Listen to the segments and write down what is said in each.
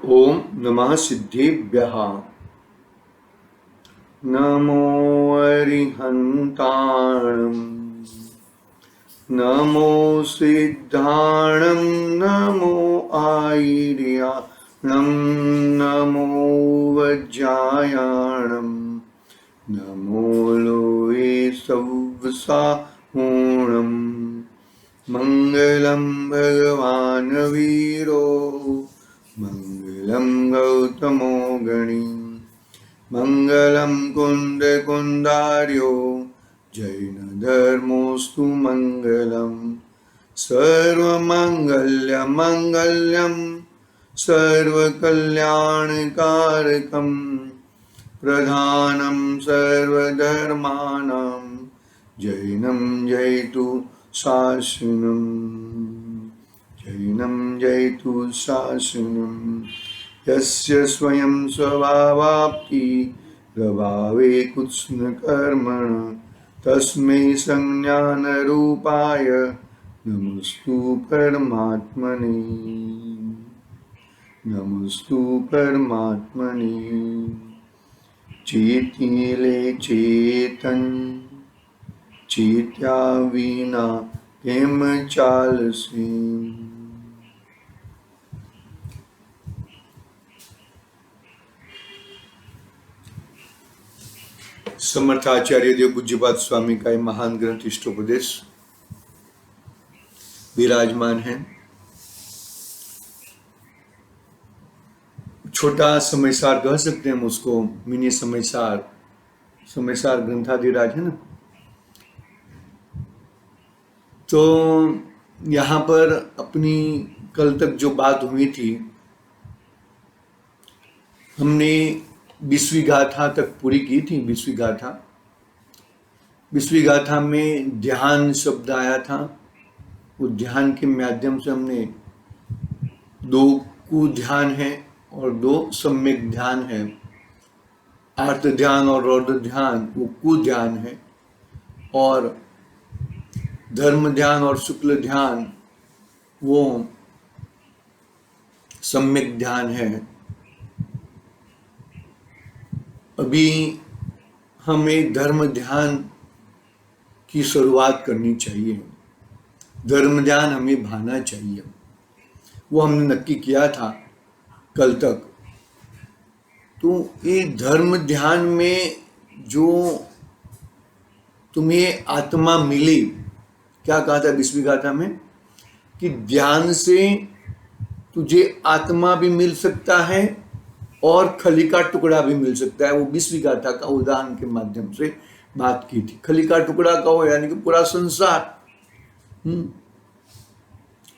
ओम नमः सिद्धेभ्यः। नमो अरिहन्ताणं नमो सिद्धाणं नमो आयर्याणं नमो वज्रायाणं नमो लोये सव्साहूणं मंगलं भगवान् वीरो मंगलं गौतमो गणी मंगलं कुंदकुंदार्यो जैनधर्मोऽस्तु मंगलं सर्वमंगल्यमंगल्यं सर्वकल्याणकारकं प्रधानं सर्वधर्माणां जैनं जयतु शासनं जैनं जयतु शासनं यस्य स्वयं स्वभावाप्ति प्रभावे कुत्स्नकर्मण तस्मै संज्ञानरूपाय नमस्तु परमात्मने नमस्तु परमात्मने। चेतिले चेतन चेत्या विना केम चालसे। समर्थ आचार्य देव पूज्यपाद स्वामी का ये महान ग्रंथ इष्टोपदेश विराजमान है। छोटा समयसार कह सकते हैं हम उसको, मिनी समयसार ग्रंथाधिराज है ना। तो यहाँ पर अपनी कल तक जो बात हुई थी, हमने 20वीं गाथा तक पूरी की थी। 20वीं गाथा में ध्यान शब्द आया था। वो ध्यान के माध्यम से हमने 2 कुध्यान है और 2 सम्यक ध्यान है। आर्त ध्यान और रौद्र ध्यान वो कुध्यान है, और धर्म ध्यान और शुक्ल ध्यान वो सम्यक ध्यान है। अभी हमें धर्म ध्यान की शुरुआत करनी चाहिए। धर्म ध्यान हमें भाना चाहिए, वो हमने नक्की किया था कल तक। तो ये धर्म ध्यान में जो तुम्हें आत्मा मिली, क्या कहा था 20वीं गाथा में, कि ध्यान से तुझे आत्मा भी मिल सकता है और खली का टुकड़ा भी मिल सकता है। वो 20वीं गाथा का उदाहरण के माध्यम से बात की थी। खली का टुकड़ा कहो यानी कि पूरा संसार,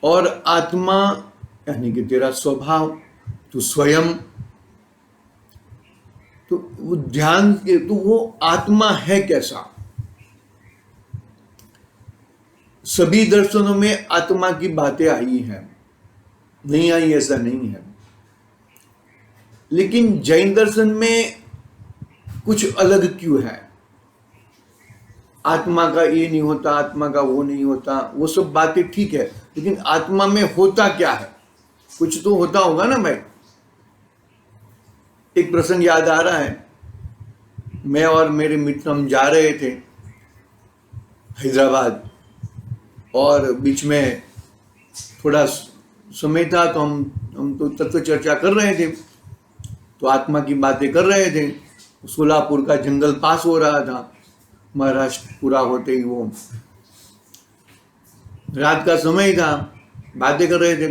और आत्मा यानी कि तेरा स्वभाव, तो स्वयं। तो वो ध्यान के, तो वो आत्मा है कैसा। सभी दर्शनों में आत्मा की बातें आई हैं, नहीं आई ऐसा नहीं है, लेकिन जैन दर्शन में कुछ अलग क्यों है। आत्मा का ये नहीं होता, आत्मा का वो नहीं होता, वो सब बातें ठीक है, लेकिन आत्मा में होता क्या है, कुछ तो होता होगा ना भाई। एक प्रसंग याद आ रहा है, मैं और मेरे मित्र हम जा रहे थे हैदराबाद, और बीच में थोड़ा समय था, तो हम तो तत्व चर्चा कर रहे थे, तो आत्मा की बातें कर रहे थे। सोलापुर का जंगल पास हो रहा था, महाराष्ट्र पूरा होते ही वो रात का समय था। बातें कर रहे थे,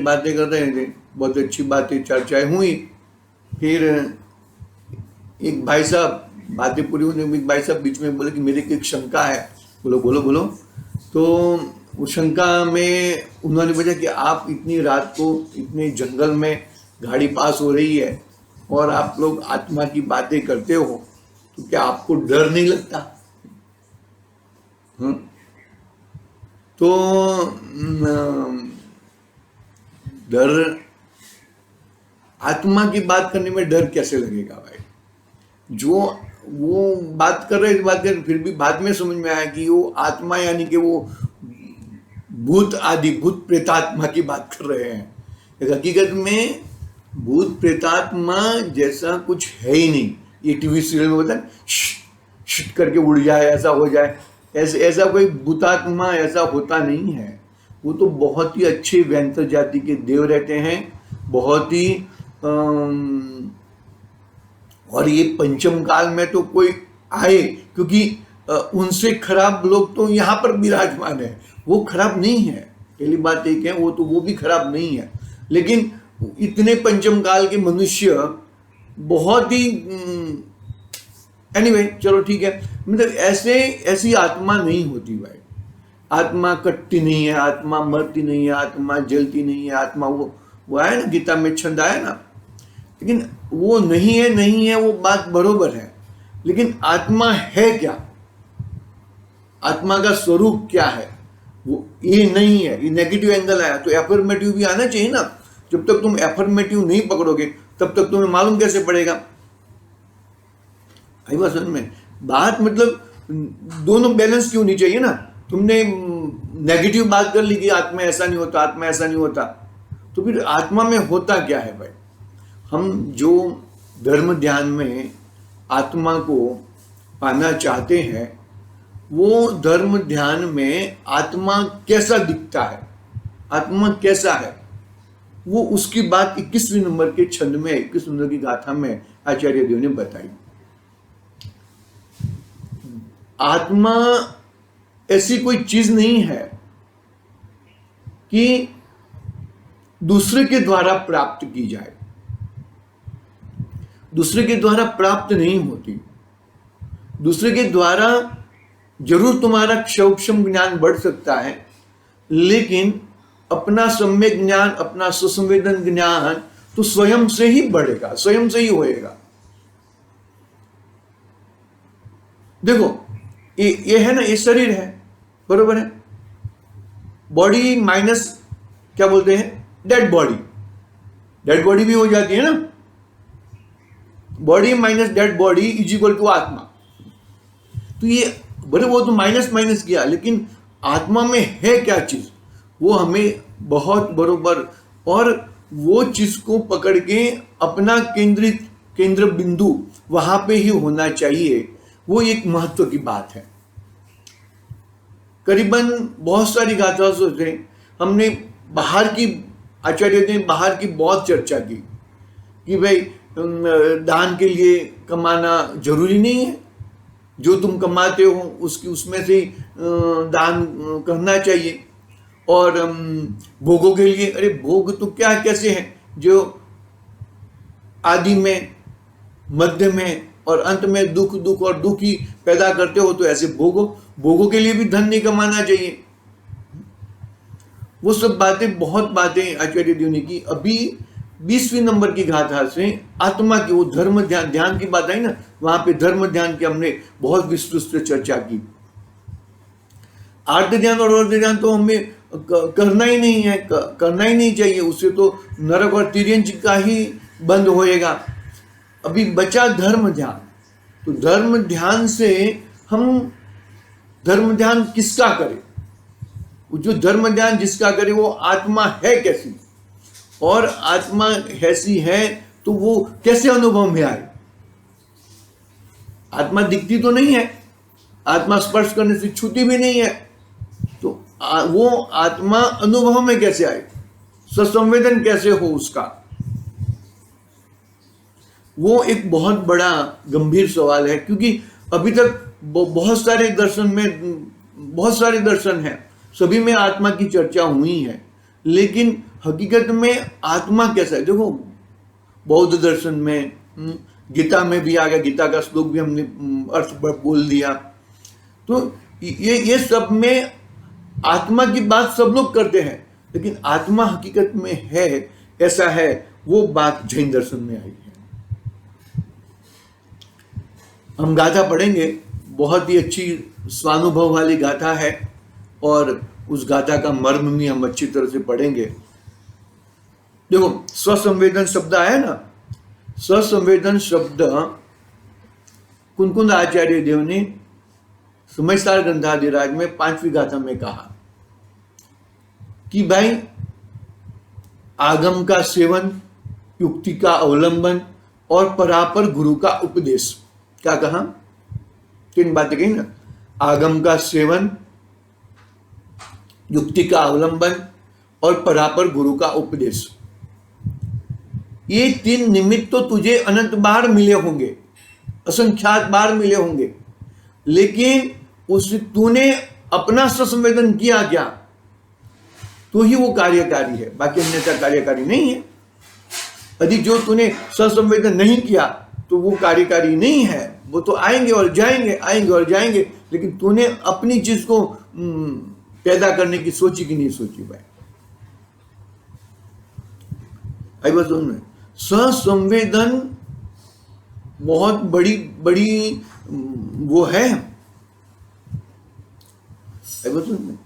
बहुत अच्छी बातें चर्चाएं हुई। फिर एक भाई साहब, बातें पूरी होने में एक भाई साहब बीच में बोले कि मेरे की एक शंका है। बोलो बोलो बोलो। तो उस शंका में उन्होंने पूछा कि आप इतनी रात को इतने जंगल में गाड़ी पास हो रही है और आप लोग आत्मा की बातें करते हो, तो क्या आपको डर नहीं लगता। तो डर, आत्मा की बात करने में डर कैसे लगेगा भाई। जो वो बात कर रहे फिर भी बाद में समझ में आया कि वो आत्मा यानी कि वो भूत आदि भूत प्रेतात्मा की बात कर रहे हैं। हकीकत में भूत प्रेतात्मा जैसा कुछ है ही नहीं। ये टीवी सीरियल में होता है शिट करके उड़ जाए, ऐसा हो जाए, ऐसे ऐसा कोई भूतात्मा ऐसा होता नहीं है। वो तो बहुत ही अच्छे व्यंतर जाति के देव रहते हैं, बहुत ही और ये पंचम काल में तो कोई आए, क्योंकि उनसे खराब लोग तो यहाँ पर विराजमान है। वो खराब नहीं है, पहली बात एक है, वो भी खराब नहीं है, लेकिन इतने पंचम काल के मनुष्य बहुत ही एनीवे चलो ठीक है, मतलब ऐसी आत्मा नहीं होती भाई। आत्मा कटती नहीं है, आत्मा मरती नहीं है, आत्मा जलती नहीं है, आत्मा वो आया ना गीता में छंद आया ना, लेकिन वो नहीं है वो बात बरोबर है, लेकिन आत्मा है क्या, आत्मा का स्वरूप क्या है, वो ये नहीं है। ये नेगेटिव एंगल आया तो एफर्मेटिव भी आना चाहिए ना। जब तक तुम एफर्मेटिव नहीं पकड़ोगे तब तक तुम्हें मालूम कैसे पड़ेगा। आई बात समझ में? बात मतलब दोनों बैलेंस क्यों नहीं चाहिए ना। तुमने नेगेटिव बात कर ली कि आत्मा ऐसा नहीं होता, आत्मा ऐसा नहीं होता, तो फिर आत्मा में होता क्या है भाई। हम जो धर्म ध्यान में आत्मा को पाना चाहते हैं, वो धर्म ध्यान में आत्मा कैसा दिखता है, आत्मा कैसा है, वो उसकी बात 21वें नंबर के छंद में, 21 नंबर की गाथा में आचार्य देव ने बताई। आत्मा ऐसी कोई चीज नहीं है कि दूसरे के द्वारा प्राप्त की जाए, दूसरे के द्वारा प्राप्त नहीं होती। दूसरे के द्वारा जरूर तुम्हारा क्षौक्षम ज्ञान बढ़ सकता है, लेकिन अपना सम्यक ज्ञान, अपना सुसंवेदन ज्ञान तो स्वयं से ही बढ़ेगा, स्वयं से ही होएगा। देखो ये है ना, ये शरीर है, बरोबर है। बॉडी माइनस क्या बोलते हैं, डेड बॉडी, डेड बॉडी भी हो जाती है ना। Body minus dead body is equal to आत्मा। तो ये बड़े वो तो माइनस माइनस किया, लेकिन आत्मा में है क्या चीज, वो हमें बहुत बरोबर, और वो चीज को पकड़ के अपना केंद्र बिंदु वहां पे ही होना चाहिए। वो एक महत्व की बात है। करीबन बहुत सारी गाथा से हमने बाहर की, आचार्य ने बाहर की बहुत चर्चा की कि भाई दान के लिए कमाना जरूरी नहीं है, जो तुम कमाते हो उसमें से दान करना चाहिए। और भोगों के लिए, अरे भोग तो क्या कैसे हैं, जो आदि में, मध्य में और अंत में दुख और दुख ही पैदा करते हो, तो ऐसे भोगों के लिए भी धन नहीं कमाना चाहिए। वो सब बातें, बहुत बातें आचार्य देव ने की। अभी 20वें नंबर की गाथा से आत्मा की, वो धर्म ध्यान की बात आई ना, वहां पे धर्म ध्यान की हमने बहुत विस्तृत से चर्चा की। आर्त ध्यान और अर्थ ध्यान तो हमें करना ही नहीं है, करना ही नहीं चाहिए, उससे तो नरक और तिर्यंच का ही बंद होएगा। अभी बचा धर्म ध्यान। तो धर्म ध्यान से हम धर्म ध्यान किसका करें, जो धर्म ध्यान जिसका करे वो आत्मा है कैसी, और आत्मा ऐसी है तो वो कैसे अनुभव में आए। आत्मा दिखती तो नहीं है, आत्मा स्पर्श करने से छूती भी नहीं है, तो वो आत्मा अनुभव में कैसे आए, ससंवेदन कैसे हो उसका, वो एक बहुत बड़ा गंभीर सवाल है। क्योंकि अभी तक बहुत सारे दर्शन हैं, सभी में आत्मा की चर्चा हुई है, लेकिन हकीकत में आत्मा कैसा है। देखो बौद्ध दर्शन में, गीता में भी आ गया, गीता का श्लोक भी हमने अर्थ बोल दिया। तो ये सब में आत्मा की बात सब लोग करते हैं, लेकिन आत्मा हकीकत में है, ऐसा है, वो बात जैन दर्शन में आई है। हम गाथा पढ़ेंगे, बहुत ही अच्छी स्वानुभव वाली गाथा है, और उस गाथा का मर्म भी हम अच्छी तरह से पढ़ेंगे। देखो स्वसंवेदन शब्द आया ना, स्वसंवेदन शब्द कुंकुंद आचार्य देव ने समयसार ग्रंथाधिराज में 5वीं गाथा में कहा कि भाई आगम का सेवन युक्ति का अवलंबन और परापर गुरु का उपदेश। क्या कहा? 3 बातें कही ना, आगम का सेवन, युक्ति का अवलंबन और परापर गुरु का उपदेश। ये 3 निमित्त तो तुझे अनंत बार मिले होंगे, असंख्यात बार मिले होंगे, लेकिन उस तूने अपना ससंवेदन किया क्या? तो ही वो कार्यकारी है, बाकी अन्यथा कार्यकारी नहीं है। यदि जो तूने ससंवेदन नहीं किया तो वो कार्यकारी नहीं है। वो तो आएंगे और जाएंगे, आएंगे और जाएंगे, लेकिन तूने अपनी चीज को पैदा करने की सोची कि नहीं सोची भाई? आई बात समझ में? ससंवेदन बहुत बड़ी बड़ी वो है। आई बात समझ में?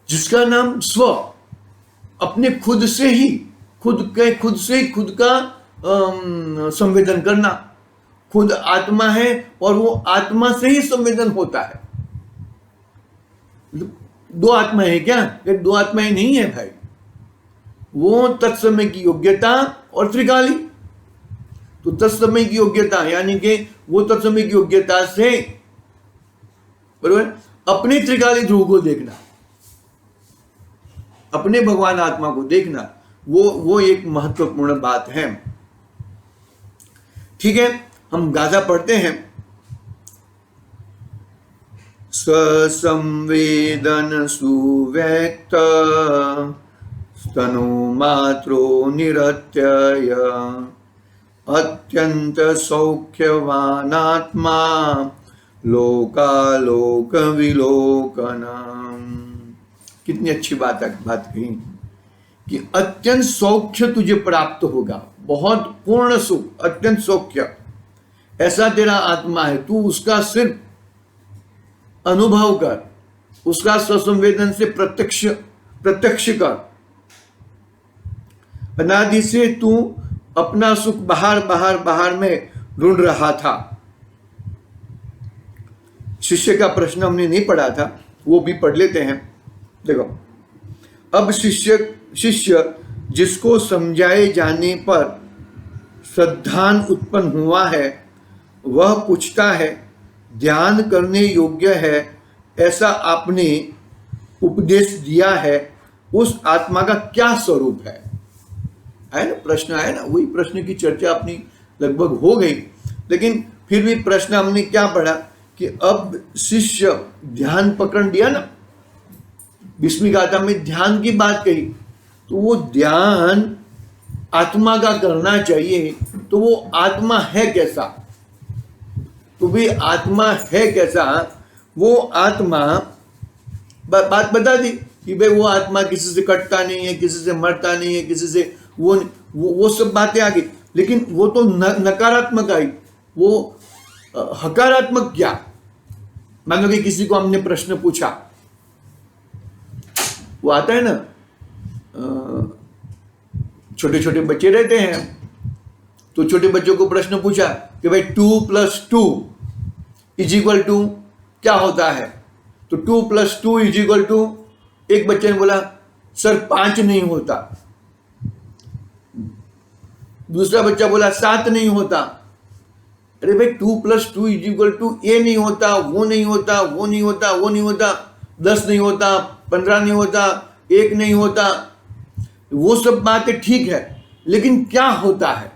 जिसका नाम स्व, अपने खुद से ही खुद का संवेदन करना। खुद आत्मा है और वो आत्मा से ही संवेदन होता है। 2 आत्माएं है क्या? ये 2 आत्माएं नहीं है भाई। वो तत्समय की योग्यता और त्रिकाली। तो तत्समय की योग्यता यानी कि वो तत्समय की योग्यता से बरोबर अपने त्रिकाली ध्रुव को देखना, अपने भगवान आत्मा को देखना, वो एक महत्वपूर्ण बात है। ठीक है, हम गाथा पढ़ते हैं। ससंवेदन सुव्यक्त स्तनो मात्रो निरत्यय अत्यंत सौख्यवानात्मा लोकालोक विलोकनम। कितनी अच्छी बात कही कि अत्यंत सौख्य तुझे प्राप्त होगा, बहुत पूर्ण सुख, अत्यंत सौख्य। ऐसा तेरा आत्मा है, तू उसका सिर्फ अनुभव कर, उसका ससंवेदन से प्रत्यक्ष कर। अनादि से तू अपना सुख बाहर में ढूंढ रहा था। शिष्य का प्रश्न हमने नहीं पढ़ा था, वो भी पढ़ लेते हैं। देखो, अब शिष्य जिसको समझाए जाने पर श्रद्धान उत्पन्न हुआ है, वह पूछता है, ध्यान करने योग्य है ऐसा आपने उपदेश दिया है, उस आत्मा का क्या स्वरूप है? आया ना प्रश्न, आया ना? वही प्रश्न की चर्चा अपनी लगभग हो गई, लेकिन फिर भी प्रश्न हमने क्या पढ़ा कि अब शिष्य ध्यान पकड़ लिया ना, 20वीं गाथा में ध्यान की बात कही, तो वो ध्यान आत्मा का करना चाहिए। तो वो आत्मा है कैसा? तो भी आत्मा है कैसा? वो आत्मा बात बता दी कि भाई वो आत्मा किसी से कटता नहीं है, किसी से मरता नहीं है, किसी से वो सब बातें आ गई। लेकिन वो तो नकारात्मक आई, वो हकारात्मक क्या? मान लो कि किसी को हमने प्रश्न पूछा, वो आता है ना, छोटे छोटे बच्चे रहते हैं, तो छोटे बच्चों को प्रश्न पूछा कि भाई 2 + 2 = क्या होता है? तो 2 + 2 = एक बच्चे ने बोला सर 5 नहीं होता। दूसरा बच्चा बोला 7 नहीं होता। अरे भाई 2 + 2 = ये नहीं होता, वो नहीं होता, वो नहीं होता, वो नहीं होता, 10 नहीं होता, 15 नहीं होता, 1 नहीं होता। वो सब बातें ठीक है, लेकिन क्या होता है?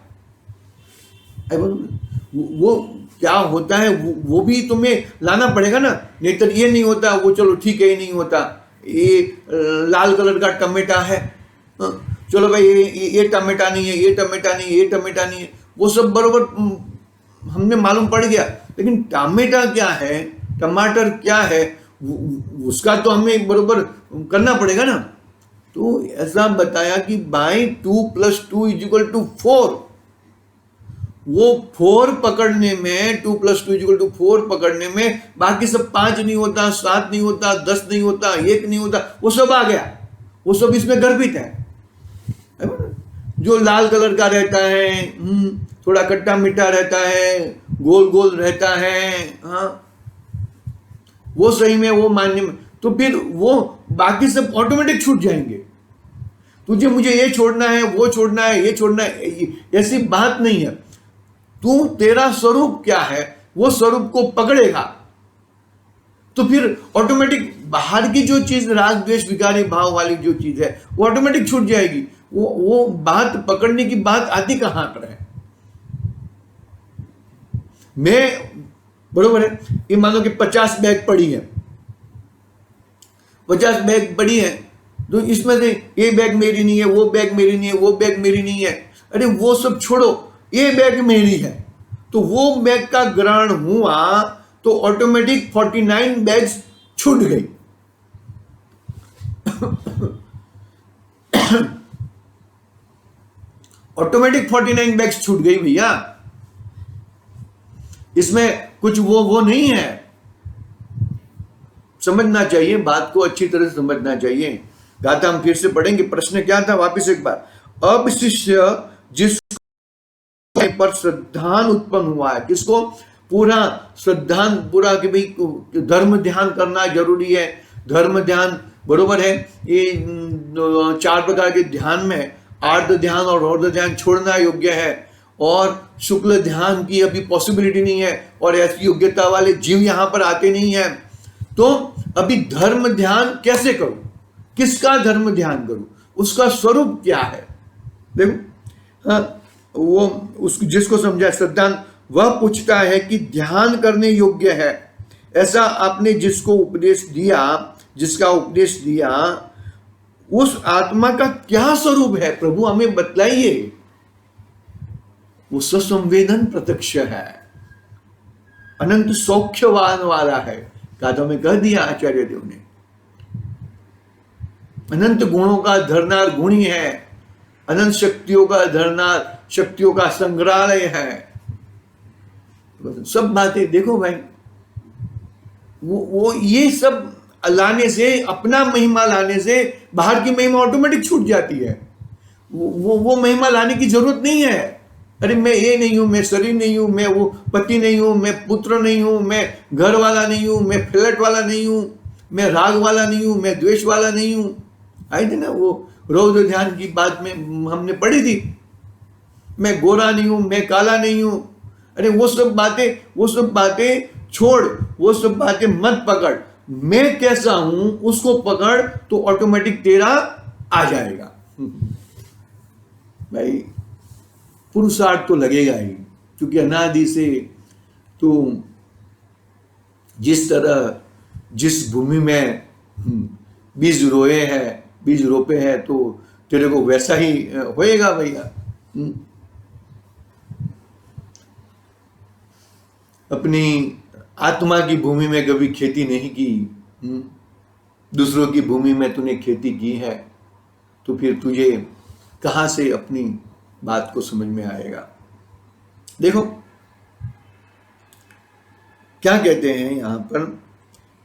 वो क्या होता है वो भी तुम्हें लाना पड़ेगा ना। नहीं तो ये नहीं होता, वो चलो ठीक है, ये नहीं होता, ये लाल कलर का टमेटा है, चलो भाई ये टमेटा नहीं है, ये टमेटा नहीं है, ये टमेटा नहीं है, वो सब बरोबर हमने मालूम पड़ गया। लेकिन टमेटा क्या है, टमाटर क्या है, उसका तो हमें बरोबर करना पड़ेगा ना। तो ऐसा बताया कि बाय 2 + 2 = 4। वो 4 पकड़ने में, 2 + 2 = 4 पकड़ने में बाकी सब 5 नहीं होता, 7 नहीं होता, 10 नहीं होता, 1 नहीं होता, वो सब आ गया। वो सब इसमें गर्भित है। जो लाल कलर का रहता है, थोड़ा खट्टा मीठा रहता है, गोल गोल रहता है, हाँ, वो सही में वो मान्य में, तो फिर वो बाकी सब ऑटोमेटिक छूट जाएंगे। तुझे मुझे ये छोड़ना है, वो छोड़ना है, ये छोड़ना है, ऐसी बात नहीं है। तू तेरा स्वरूप क्या है वो स्वरूप को पकड़ेगा तो फिर ऑटोमेटिक बाहर की जो चीज राग द्वेष विकारी भाव वाली जो चीज है वो ऑटोमेटिक छूट जाएगी। वो बात पकड़ने की बात आती कहां पर है? मैं बरोबर है, ये मानो कि 50 बैग पड़ी है, 50 बैग पड़ी है, तो इसमें से ये बैग मेरी नहीं है, वो बैग मेरी नहीं है, वो बैग मेरी नहीं है। अरे वो सब छोड़ो, ये बैग मेरी है, तो वो बैग का ग्रहण हुआ तो ऑटोमेटिक 49 बैग्स छूट गई। ऑटोमेटिक 49 बैग्स छूट गई भैया, इसमें कुछ वो नहीं है। समझना चाहिए, बात को अच्छी तरह से समझना चाहिए। गाथा हम फिर से पढ़ेंगे। प्रश्न क्या था, वापिस एक बार। अब शिष्य जिस पर श्रद्धान उत्पन्न हुआ है, किसको? पूरा श्रद्धान, पूरा कि भाई धर्म ध्यान करना जरूरी है, धर्म ध्यान बरोबर है। ये 4 प्रकार के ध्यान में आर्ध ध्यान और रौद्र ध्यान छोड़ना योग्य है, और शुक्ल ध्यान की अभी पॉसिबिलिटी नहीं है, और ऐसी योग्यता वाले जीव यहां पर आते नहीं है। तो अभी धर्म ध्यान कैसे करूं, किसका धर्म ध्यान करूं, उसका स्वरूप क्या है? देखो, हाँ, वो उस जिसको समझा श्रद्धान, वह पूछता है कि ध्यान करने योग्य है ऐसा आपने जिसको उपदेश दिया, जिसका उपदेश दिया, उस आत्मा का क्या स्वरूप है? प्रभु हमें बतलाइए। वो ससंवेदन प्रत्यक्ष है, अनंत सौख्यवान वाला है। गाथा में कह दिया आचार्य देव ने, अनंत गुणों का धरनार गुणी है, अनंत शक्तियों का धरनार, शक्तियों का संग्रहालय है। सब बातें देखो भाई, वो ये सब लाने से, अपना महिमा लाने से बाहर की महिमा ऑटोमेटिक छूट जाती है। वो महिमा लाने की जरूरत नहीं है। अरे मैं ये नहीं हूं, मैं शरीर नहीं हूं, मैं वो पति नहीं हूं, मैं पुत्र नहीं हूं, मैं घर वाला नहीं हूं, मैं फ्लैट वाला नहीं हूं, मैं राग वाला नहीं हूं, मैं द्वेष वाला नहीं हूं। आई थी ना वो रौद्र ध्यान की बात में हमने पढ़ी थी, मैं गोरा नहीं हूं, मैं काला नहीं हूं। अरे वो सब बातें छोड़, वो सब बातें मत पकड़। मैं कैसा हूं उसको पकड़ तो ऑटोमेटिक तेरा आ जाएगा। भाई पुरुषार्थ तो लगेगा ही, क्योंकि अनादि से तो जिस तरह जिस भूमि में बीज रोपे हैं तो तेरे को वैसा ही होएगा भैया। अपनी आत्मा की भूमि में कभी खेती नहीं की, दूसरों की भूमि में तूने खेती की है, तो फिर तुझे कहां से अपनी बात को समझ में आएगा? देखो क्या कहते हैं यहां पर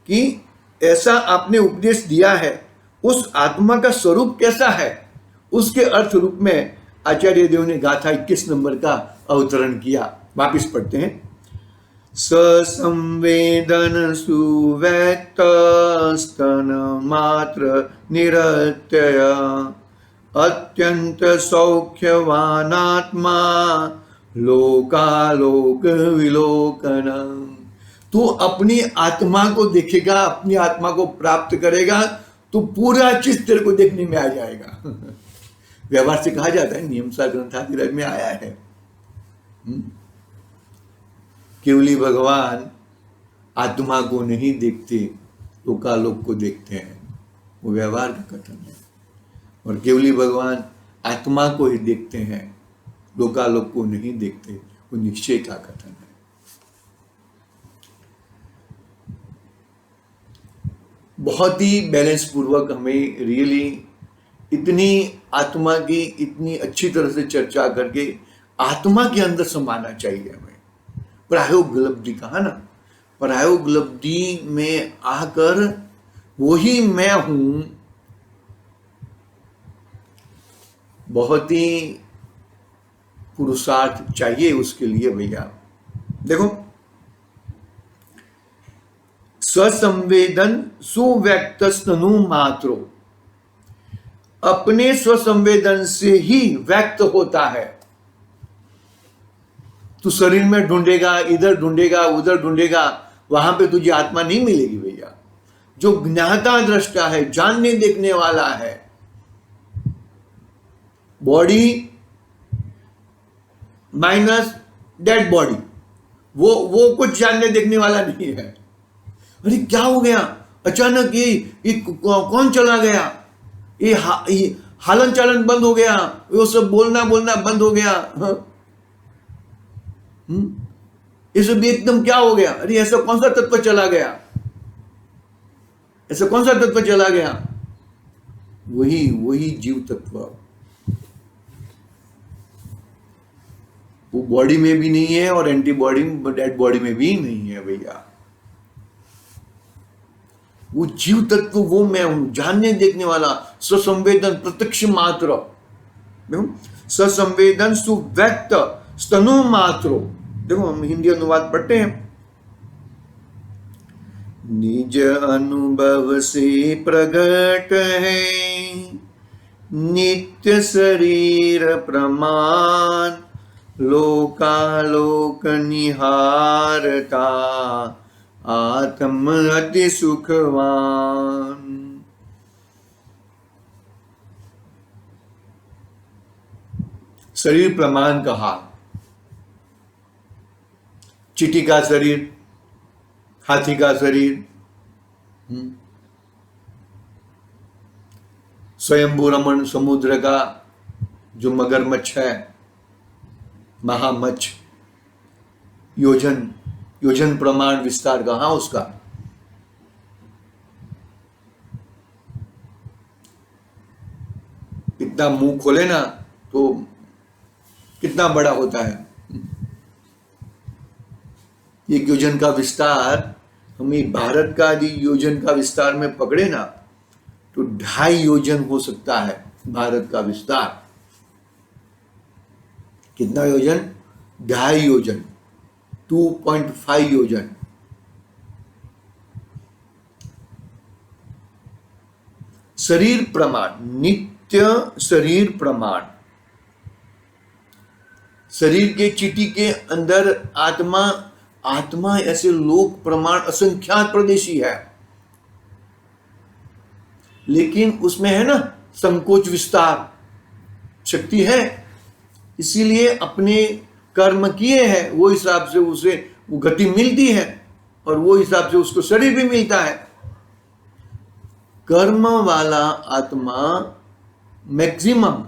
कि ऐसा आपने उपदेश दिया है, उस आत्मा का स्वरूप कैसा है, उसके अर्थ रूप में आचार्य देव ने गाथा 21 नंबर का अवतरण किया। वापिस पढ़ते हैं। ससंवेदन सुव्यक्त स्तन मात्र निरत्यय अत्यंत सौख्यवानात्मा लोकालोक विलोकन। तू अपनी आत्मा को देखेगा, अपनी आत्मा को प्राप्त करेगा तो पूरा चीज तेरे को देखने में आ जाएगा। व्यवहार से कहा जाता है, नियमसार ग्रंथाधिराज में आया है, केवली भगवान आत्मा को नहीं देखते, लोकालोक को देखते हैं। वो व्यवहार का कथन है। और केवली भगवान आत्मा को ही देखते हैं, लोकालोक को नहीं देखते, वो निश्चय का कथन है। बहुत ही बैलेंस पूर्वक हमें रियली इतनी आत्मा की इतनी अच्छी तरह से चर्चा करके आत्मा के अंदर समाना चाहिए हमें। प्रायोगलब्धि कहा ना, प्रायोगलब्धि में आकर वही मैं हूं, बहुत ही पुरुषार्थ चाहिए उसके लिए भैया। देखो, स्वसंवेदन सुव्यक्त स्तनु मात्रो, अपने स्वसंवेदन से ही व्यक्त होता है। तू शरीर में ढूंढेगा, इधर ढूंढेगा, उधर ढूंढेगा, वहां पे तुझे आत्मा नहीं मिलेगी भैया। जो ज्ञाता दृष्टा है, जानने देखने वाला है, बॉडी माइनस डेड बॉडी, वो कुछ जानने देखने वाला नहीं है। अरे क्या हो गया अचानक, ये कौन चला गया, ये हालन चालन बंद हो गया, वो सब बोलना बंद हो गया, ये सब एकदम क्या हो गया, अरे ऐसा कौन सा तत्व चला गया, ऐसा कौन सा तत्व चला गया, वही जीव तत्व। वो बॉडी में भी नहीं है और एंटीबॉडी डेड बॉडी में भी नहीं है भैया। वो जीव तत्व वो मैं हूं, जानने देखने वाला, ससंवेदन, प्रत्यक्ष मात्र, ससंवेदन सुव्यक्त स्तनु मात्रो। देखो हम हिंदी अनुवाद पढ़ते हैं। निज अनुभव से प्रगट है नित्य शरीर प्रमाण, लोकालोक निहारता आत्म अति सुखवान। शरीर प्रमाण कहा, चींटी का शरीर, हाथी का शरीर, स्वयंभू रमण समुद्र का जो मगरमच्छ है, महामच्छ, योजन प्रमाण विस्तार कहाँ उसका, इतना मुंह खोले ना तो कितना बड़ा होता है। एक योजन का विस्तार, हमें भारत का यदि योजन का विस्तार में पकड़े ना तो 2.5 योजन हो सकता है भारत का विस्तार। कितना योजन? 2.5 योजन, 2.5 योजन। शरीर प्रमाण, नित्य शरीर प्रमाण। शरीर के चींटी के अंदर आत्मा ऐसे लोक प्रमाण असंख्यात प्रदेशी है, लेकिन उसमें है ना संकोच विस्तार शक्ति है, इसीलिए अपने कर्म किए हैं वो हिसाब से उसे वो गति मिलती है और वो हिसाब से उसको शरीर भी मिलता है। कर्म वाला आत्मा मैक्सिमम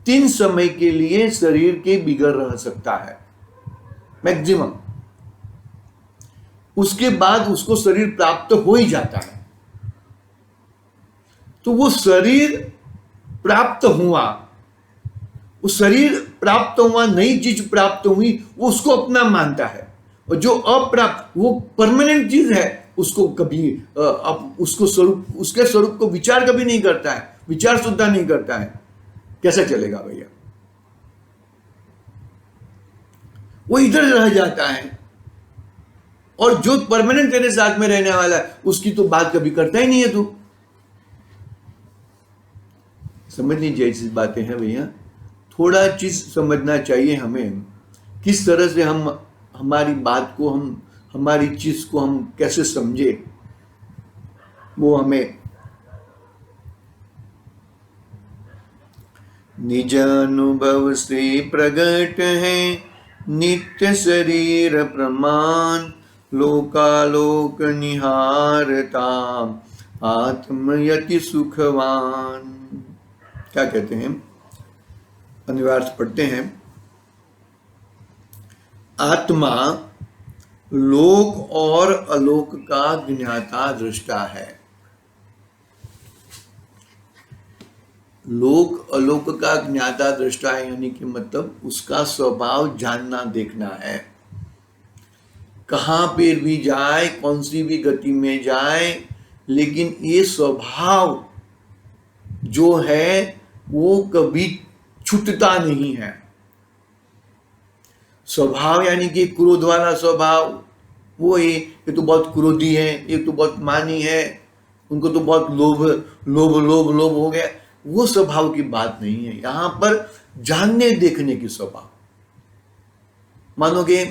3 समय के लिए शरीर के बिगड़ रह सकता है, मैक्सिमम। उसके बाद उसको शरीर प्राप्त हो ही जाता है। तो वो शरीर प्राप्त हुआ, वो शरीर प्राप्त हुआ, नई चीज प्राप्त हुई, वो उसको अपना मानता है। और जो अप्राप्त, वो परमानेंट चीज है, उसको कभी उसको स्वरूप, उसके स्वरूप को विचार कभी नहीं करता है, विचार सुद्धा नहीं करता है। कैसे चलेगा भैया? वो इधर रह जाता है। और जो परमानेंट तेरे साथ में रहने वाला है उसकी तो बात कभी करता ही नहीं है तू। समझनी जैसी बातें हैं भैया, थोड़ा चीज समझना चाहिए हमें, किस तरह से हम हमारी बात को, हम हमारी चीज को हम कैसे समझे, वो हमें। निज अनुभव से प्रगट है नित्य शरीर प्रमाण, लोकालोक निहारता आत्मयति सुखवान। क्या कहते हैं? अनुवाद पढ़ते हैं। आत्मा लोक और अलोक का ज्ञाता दृष्टा है। लोक अलोक का ज्ञाता दृष्टा है, यानी कि मतलब उसका स्वभाव जानना देखना है। कहां पर भी जाए, कौन सी भी गति में जाए, लेकिन ये स्वभाव जो है वो कभी छूटता नहीं है। स्वभाव यानी कि क्रोध वाला स्वभाव, वो ये तो बहुत क्रोधी है, ये तो बहुत मानी है, उनको तो बहुत लोभ हो गया, वो स्वभाव की बात नहीं है। यहां पर जानने देखने की स्वभाव। मानोगे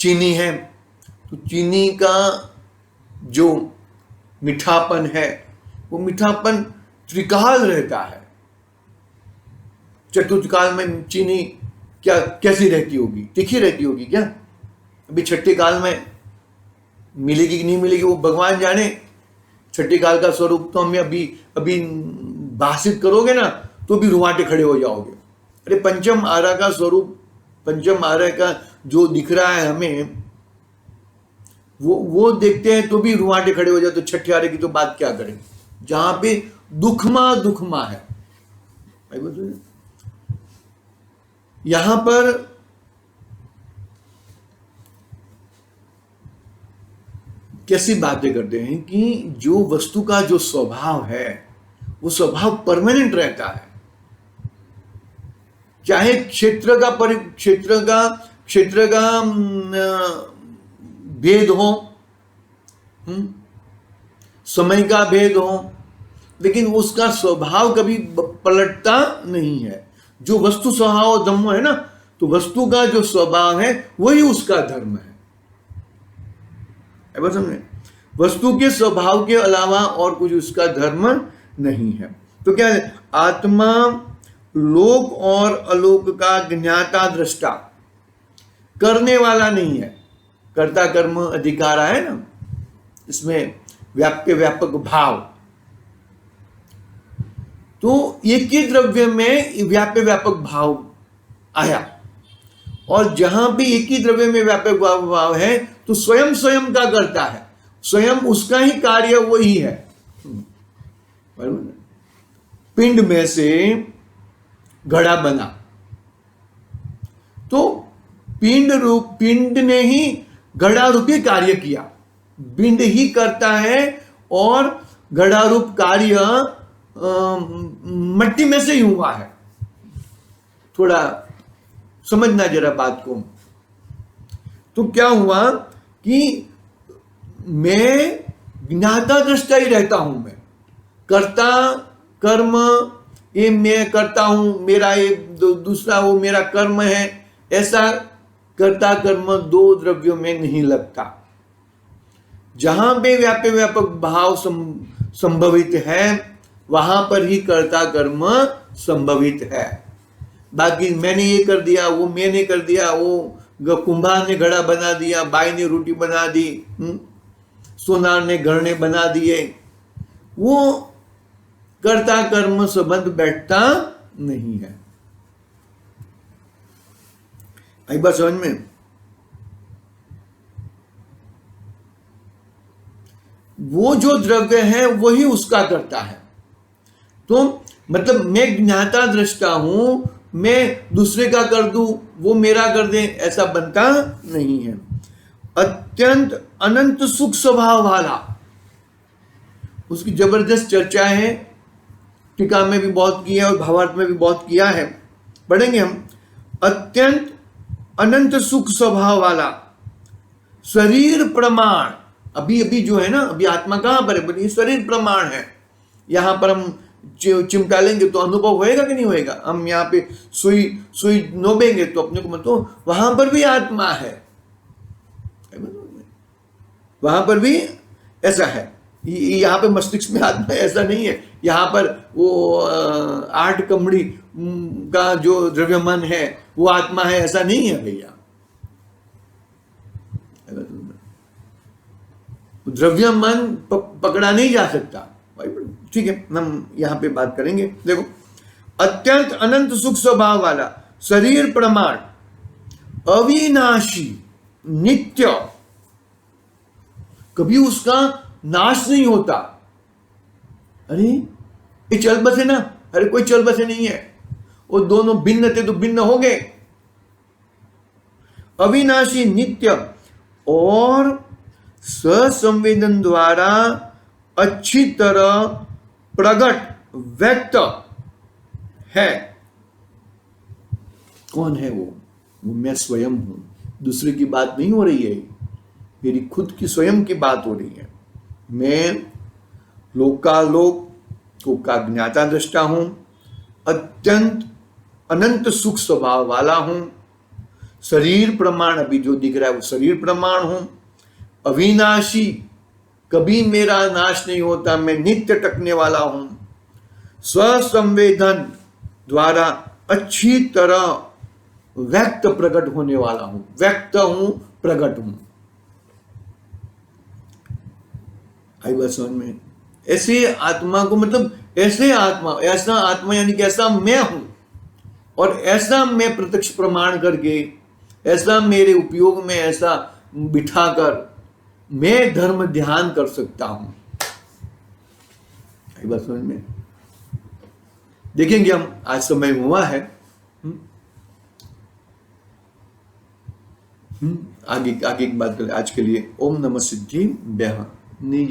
चीनी है तो चीनी का जो मीठापन है वो मीठापन त्रिकाल रहता है। चतुर्थकाल में चीनी क्या कैसी रहती होगी? तीखी रहती होगी क्या? अभी छठे काल में मिलेगी कि नहीं मिलेगी वो भगवान जाने। छठे काल का स्वरूप तो हमें अभी अभी भाषित करोगे ना तो भी रुवाटे खड़े हो जाओगे। अरे पंचम आरा का स्वरूप, पंचम आरा का जो दिख रहा है हमें, वो देखते हैं तो भी रुवाटे खड़े हो जाए, तो छठे आरे की तो बात क्या करें जहां पे दुखमा है। यहां पर कैसी बातें करते हैं कि जो वस्तु का जो स्वभाव है वो स्वभाव परमानेंट रहता है। चाहे क्षेत्र का भेद हो, समय का भेद हो, लेकिन उसका स्वभाव कभी पलटता नहीं है। जो वस्तु स्वभाव धर्म है ना, तो वस्तु का जो स्वभाव है वही उसका धर्म है। बस समझे, वस्तु के स्वभाव के अलावा और कुछ उसका धर्म नहीं है। तो क्या है? आत्मा लोक और अलोक का ज्ञाता दृष्टा, करने वाला नहीं है। कर्ता कर्म अधिकार है ना, इसमें व्याप्य व्यापक भाव। तो एक ही द्रव्य में व्याप्य व्यापक भाव आया, और जहां भी एक ही द्रव्य में व्यापक भाव है तो स्वयं स्वयं का करता है, स्वयं उसका ही कार्य वही है। पिंड में से घड़ा बना तो पिंड ने ही घड़ा रूपी कार्य किया। पिंड ही करता है और घड़ा रूप कार्य मिट्टी में से ही हुआ है। थोड़ा समझना जरा बात को। तो क्या हुआ कि मैं ज्ञाता दृष्टा ही रहता हूं। मैं कर्ता कर्म ये मैं करता हूं, मेरा ये दूसरा वो मेरा कर्म है, ऐसा कर्ता कर्म दो द्रव्यों में नहीं लगता। जहां पे व्याप्य व्यापक भाव संभवित है वहां पर ही कर्ता कर्म संभवित है। बाकी मैंने ये कर दिया, वो मैंने कर दिया, वो कुंभार ने घड़ा बना दिया, बाई ने रोटी बना दी, सोनार ने घड़े बना दिए, वो कर्ता कर्म संबंध बैठता नहीं है। आई बात समझ में? वो जो द्रव्य है वही उसका करता है। तो मतलब मैं ज्ञाता दृष्टा हूं, मैं दूसरे का कर दूं वो मेरा कर दे, ऐसा बनता नहीं है। अत्यंत अनंत सुख स्वभाव वाला, उसकी जबरदस्त चर्चा है, टीका में भी बहुत की है और भावार्थ में भी बहुत किया है, पढ़ेंगे हम। अत्यंत अनंत सुख स्वभाव वाला, शरीर प्रमाण, अभी जो है ना, अभी आत्मा कहां पर है? बोलिए शरीर प्रमाण है। यहां पर हम चिमटा लेंगे तो अनुभव होएगा कि नहीं होएगा? हम यहाँ पे सुई नोबेंगे तो अपने को मतलब वहां पर भी आत्मा है, वहां पर भी ऐसा है। यहाँ पे मस्तिष्क में आत्मा ऐसा नहीं है। यहाँ पर वो 8 कमड़ी का जो द्रव्यमान है वो आत्मा है, ऐसा नहीं है भैया। द्रव्यमान पकड़ा नहीं जा सकता। ठीक है, हम यहां पे बात करेंगे। देखो, अत्यंत अनंत सुख स्वभाव वाला, शरीर प्रमाण, अविनाशी, नित्य, कभी उसका नाश नहीं होता। अरे ये चल बसे ना, अरे कोई चल बसे नहीं है, वो दोनों भिन्न थे तो भिन्न हो गए। अविनाशी, नित्य और ससंवेदन द्वारा अच्छी तरह प्रकट व्यक्त है। कौन है वो मैं स्वयं हूं। दूसरे की बात नहीं हो रही है, मेरी खुद की स्वयं की बात हो रही है। मैं लोकालोक का ज्ञाता दृष्टा हूं, अत्यंत अनंत सुख स्वभाव वाला हूं, शरीर प्रमाण, अभी जो दिख रहा है वो शरीर प्रमाण हूं, अविनाशी, कभी मेरा नाश नहीं होता, मैं नित्य टकने वाला हूं, स्वसंवेदन द्वारा अच्छी तरह व्यक्त प्रकट होने वाला हूं, व्यक्त हूं, प्रकट हूं। आई बात समझ में? ऐसे आत्मा को, मतलब ऐसे आत्मा, ऐसा आत्मा यानी कि ऐसा मैं हूं, और ऐसा मैं प्रत्यक्ष प्रमाण करके, ऐसा मेरे उपयोग में ऐसा बिठाकर मैं धर्म ध्यान कर सकता हूं। आई बात समझ में? देखेंगे हम, आज समय हुआ है। आगे आगे की बात करें। आज के लिए ओम नमः सिद्धि निज